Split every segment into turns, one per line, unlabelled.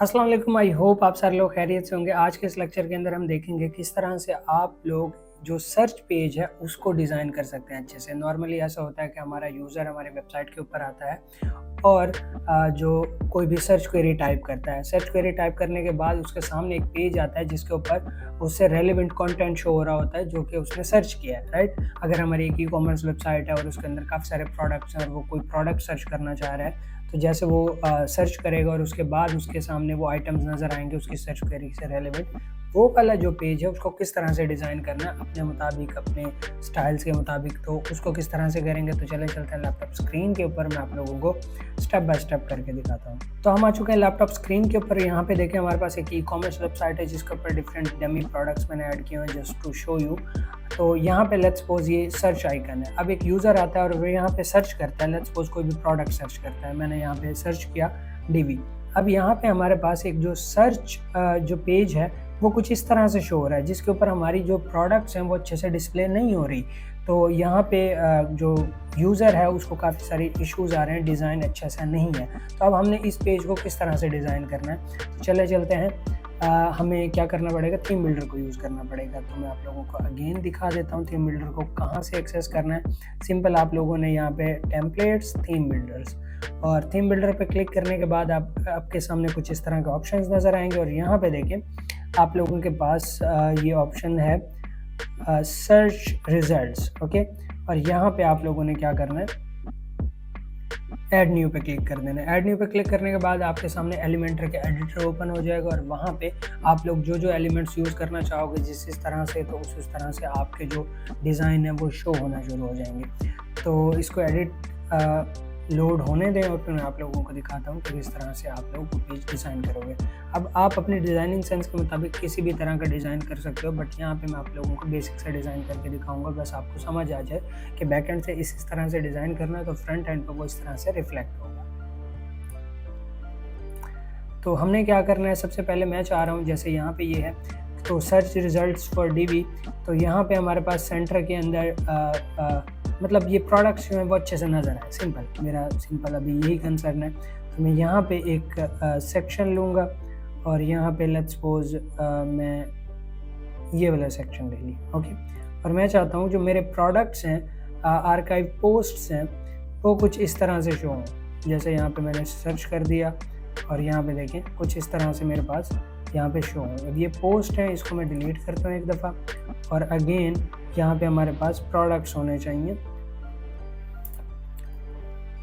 अस्सलाम वालेकुम। I hope आप सारे लोग खैरियत से होंगे। आज के इस लेक्चर के अंदर हम देखेंगे किस तरह से आप लोग जो सर्च पेज है उसको डिज़ाइन कर सकते हैं अच्छे से। नॉर्मली ऐसा होता है कि हमारा यूज़र हमारे वेबसाइट के ऊपर आता है और जो कोई भी सर्च क्वेरी टाइप करता है। सर्च क्वेरी टाइप करने के बाद उसके सामने एक पेज आता है जिसके ऊपर उससे रेलेवेंट कंटेंट शो हो रहा होता है जो कि उसने सर्च किया है, राइट। अगर हमारी एक ई-कॉमर्स वेबसाइट है और उसके अंदर काफ़ी सारे प्रोडक्ट्स हैं और वो कोई प्रोडक्ट सर्च करना चाह रहा है, तो जैसे वो सर्च करेगा और उसके बाद उसके सामने वो आइटम्स नज़र आएँगे उसकी सर्च क्वेरी से रेलेवेंट, वो वाला जो पेज है उसको किस तरह से डिज़ाइन करना है अपने मुताबिक, अपने स्टाइल्स के मुताबिक, तो उसको किस तरह से करेंगे। तो चलें चलते हैं लैपटॉप स्क्रीन के ऊपर, मैं आप लोगों को स्टेप बाय स्टेप करके दिखाता हूँ। तो हम आ चुके हैं लैपटॉप स्क्रीन के ऊपर। यहाँ पे देखें हमारे पास एक ई-कॉमर्स वेबसाइट है जिसके ऊपर डिफरेंट डमी प्रोडक्ट्स मैंने ऐड किए हैं जस्ट टू शो यू। तो यहाँ पे लेट्स सपोज ये सर्च आइकन है। अब एक यूज़र आता है और वो यहाँ पे सर्च करता है, लेट्स सपोज कोई भी प्रोडक्ट सर्च करता है। मैंने यहाँ पे सर्च किया डीवी। अब यहाँ पे हमारे पास एक जो सर्च जो पेज है वो कुछ इस तरह से शो हो रहा है जिसके ऊपर हमारी जो प्रोडक्ट्स हैं वो अच्छे से डिस्प्ले नहीं हो रही। तो यहाँ पे जो यूज़र है उसको काफ़ी सारे इश्यूज़ आ रहे हैं, डिज़ाइन अच्छा सा नहीं है। तो अब हमने इस पेज को किस तरह से डिज़ाइन करना है, तो चले चलते हैं। हमें क्या करना पड़ेगा, थीम बिल्डर को यूज़ करना पड़ेगा। तो मैं आप लोगों को अगेन दिखा देता हूँ थीम बिल्डर को कहाँ से एक्सेस करना है। सिंपल, आप लोगों ने यहाँ पे टेम्पलेट्स, थीम बिल्डर्स, और थीम बिल्डर पे क्लिक करने के बाद आपके सामने कुछ इस तरह के ऑप्शंस नज़र आएंगे और यहाँ पे देखें आप लोगों के पास ये ऑप्शन है सर्च रिजल्ट्स, ओके। और यहाँ पे आप लोगों ने क्या करना है, ऐड न्यू पे क्लिक कर देना है। ऐड न्यू पे क्लिक करने के बाद आपके सामने एलिमेंटर के एडिटर ओपन हो जाएगा और वहाँ पे आप लोग जो जो एलिमेंट्स यूज़ करना चाहोगे जिस तरह से, तो उस तरह से आपके जो डिज़ाइन है वो शो होना शुरू हो जाएंगे। तो इसको एडिट लोड होने दें और फिर मैं आप लोगों को दिखाता हूँ कि किस तरह से आप लोग पेज डिज़ाइन करोगे। अब आप अपनी डिज़ाइनिंग सेंस के मुताबिक किसी भी तरह का डिज़ाइन कर सकते हो, बट यहाँ पे मैं आप लोगों को बेसिक से डिज़ाइन करके दिखाऊंगा, बस आपको समझ आ जाए कि बैक एंड से इस तरह से डिज़ाइन करना है तो फ्रंट एंड पर वो इस तरह से रिफ्लेक्ट होगा। तो हमने क्या करना है, सबसे पहले मैं चाह रहा हूँ जैसे यहाँ पे ये है तो सर्च रिजल्ट्स फॉर डीवी, तो यहाँ पे हमारे पास सेंटर के अंदर मतलब ये प्रोडक्ट्स जो हैं वो अच्छे से नज़र आए। सिंपल, मेरा सिंपल अभी यही कंसर्न है। तो मैं यहाँ पे एक सेक्शन लूँगा और यहाँ पे लेट्स सपोज मैं ये वाला सेक्शन ले ली, ओके। और मैं चाहता हूँ जो मेरे प्रोडक्ट्स हैं, आर्काइव पोस्ट्स हैं, वो कुछ इस तरह से शो हों। जैसे यहाँ पे मैंने सर्च कर दिया और यहाँ पे देखें कुछ इस तरह से मेरे पास यहाँ पे शो हो। अब ये पोस्ट है, इसको मैं डिलीट करता हूँ एक दफ़ा और अगेन यहाँ पे हमारे पास प्रोडक्ट्स होने चाहिए।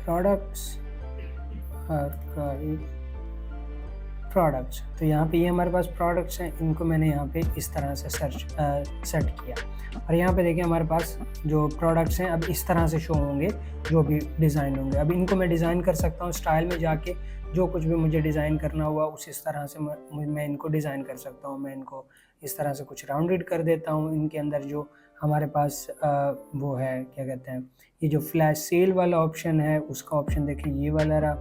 प्रोडक्ट्स, प्रोडक्ट्स, तो यहाँ पे ये हमारे पास प्रोडक्ट्स हैं, इनको मैंने यहाँ पे इस तरह से सेट किया और यहाँ पे देखिए हमारे पास जो प्रोडक्ट्स हैं अब इस तरह से शो होंगे जो भी डिज़ाइन होंगे। अब इनको मैं डिज़ाइन कर सकता हूँ स्टाइल में जाके, जो कुछ भी मुझे डिज़ाइन करना हुआ उस इस तरह से मैं इनको डिज़ाइन कर सकता हूँ। मैं इनको इस तरह से कुछ राउंडेड कर देता हूँ। इनके अंदर जो हमारे पास वो है क्या कहते हैं, ये जो फ्लैश सेल वाला ऑप्शन है उसका ऑप्शन देखिए ये वाला रहा।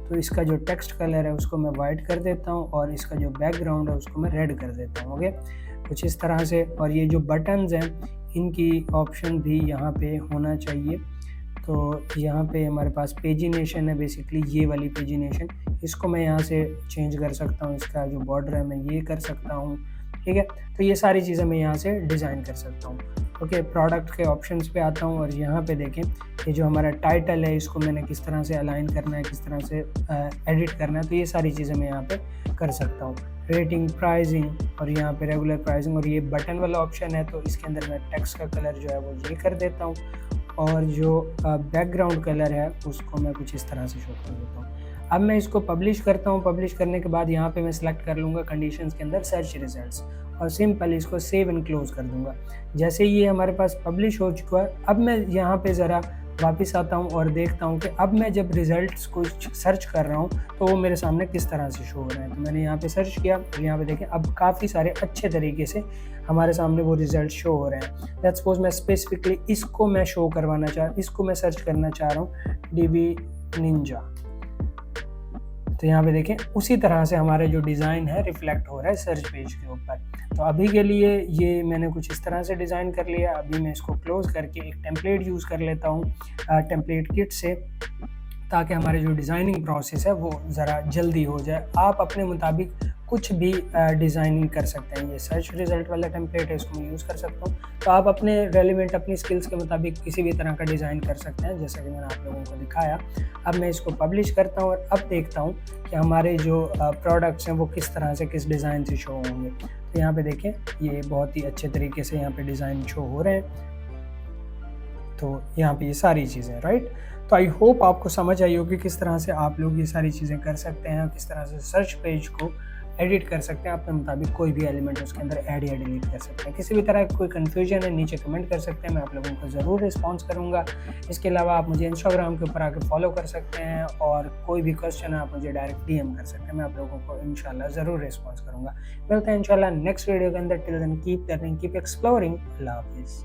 तो इसका जो टेक्स्ट कलर है उसको मैं वाइट कर देता हूँ और इसका जो बैकग्राउंड है उसको मैं रेड कर देता हूँ, ओके, कुछ इस तरह से। और ये जो बटन्स हैं इनकी ऑप्शन भी यहाँ पे होना चाहिए। तो यहाँ पे हमारे पास पेजिनेशन है, बेसिकली ये वाली पेजिनेशन, इसको मैं यहाँ से चेंज कर सकता हूँ। इसका जो बॉर्डर है मैं ये कर सकता हूँ, ठीक है। तो ये सारी चीज़ें मैं यहाँ से डिज़ाइन कर सकता हूँ, ओके। प्रोडक्ट के ऑप्शंस पे आता हूँ और यहाँ पे देखें ये जो हमारा टाइटल है इसको मैंने किस तरह से अलाइन करना है, किस तरह से एडिट करना है, तो ये सारी चीज़ें मैं यहाँ पे कर सकता हूँ। रेटिंग, प्राइसिंग और यहाँ पे रेगुलर प्राइसिंग, और ये बटन वाला ऑप्शन है तो इसके अंदर मैं टेक्स्ट का कलर जो है वो ये कर देता हूँ और जो बैकग्राउंड कलर है उसको मैं कुछ इस तरह से शो कर देता हूँ। अब मैं इसको पब्लिश करता हूँ। पब्लिश करने के बाद यहाँ पे मैं सिलेक्ट कर लूँगा कंडीशंस के अंदर सर्च रिजल्ट्स और सिंपल इसको सेव एंड क्लोज कर दूँगा। जैसे ये हमारे पास पब्लिश हो चुका है, अब मैं यहाँ पे ज़रा वापस आता हूँ और देखता हूँ कि अब मैं जब रिज़ल्ट्स को सर्च कर रहा हूँ तो वो मेरे सामने किस तरह से शो हो रहे हैं। तो मैंने यहाँ पे सर्च किया और यहाँ पे देखें अब काफ़ी सारे अच्छे तरीके से हमारे सामने वो रिज़ल्ट शो हो रहे हैं। लेट्स सपोज मैं स्पेसिफिकली इसको मैं शो करवाना इसको मैं सर्च करना चाह रहा हूँ डीवी निंजा। तो यहाँ पे देखें उसी तरह से हमारे जो डिज़ाइन है रिफ्लेक्ट हो रहा है सर्च पेज के ऊपर। तो अभी के लिए ये मैंने कुछ इस तरह से डिज़ाइन कर लिया। अभी मैं इसको क्लोज़ करके एक टेम्पलेट यूज़ कर लेता हूँ टेम्पलेट किट से। ताकि हमारे जो डिज़ाइनिंग प्रोसेस है वो ज़रा जल्दी हो जाए। आप अपने मुताबिक कुछ भी डिज़ाइनिंग कर सकते हैं। ये सर्च रिज़ल्ट वाला टेम्पलेट है, इसको मैं यूज़ कर सकता हूँ। तो आप अपने रेलेवेंट अपनी स्किल्स के मुताबिक किसी भी तरह का डिज़ाइन कर सकते हैं, जैसा कि मैंने आप लोगों को दिखाया। अब मैं इसको पब्लिश करता हूँ और अब देखता हूँ कि हमारे जो प्रोडक्ट्स हैं वो किस तरह से, किस डिज़ाइन से शो होंगे। तो यहाँ पे देखें, ये बहुत ही अच्छे तरीके से यहाँ पे डिज़ाइन शो हो रहे हैं। तो यहाँ पे ये सारी चीज़ें, राइट। तो आई होप आपको समझ आई होगी किस तरह से आप लोग ये सारी चीज़ें कर सकते हैं, किस तरह से सर्च पेज को एडिट कर सकते हैं, अपने मुताबिक कोई भी एलिमेंट उसके अंदर ऐड या डिलीट कर सकते हैं। किसी भी तरह की कोई कन्फ्यूजन है नीचे कमेंट कर सकते हैं, मैं आप लोगों को ज़रूर रिस्पॉन्स करूँगा। इसके अलावा आप मुझे इंस्टाग्राम के ऊपर आकर फॉलो कर सकते हैं और कोई भी क्वेश्चन है आप मुझे डायरेक्ट DM कर सकते हैं, मैं आप लोगों को इंशाल्लाह ज़रूर रिस्पॉन्स करूँगा। मिलते हैं इंशाल्लाह नेक्स्ट वीडियो के अंदर। Till then keep learning, keep exploring. अल्लाह हाफिज़।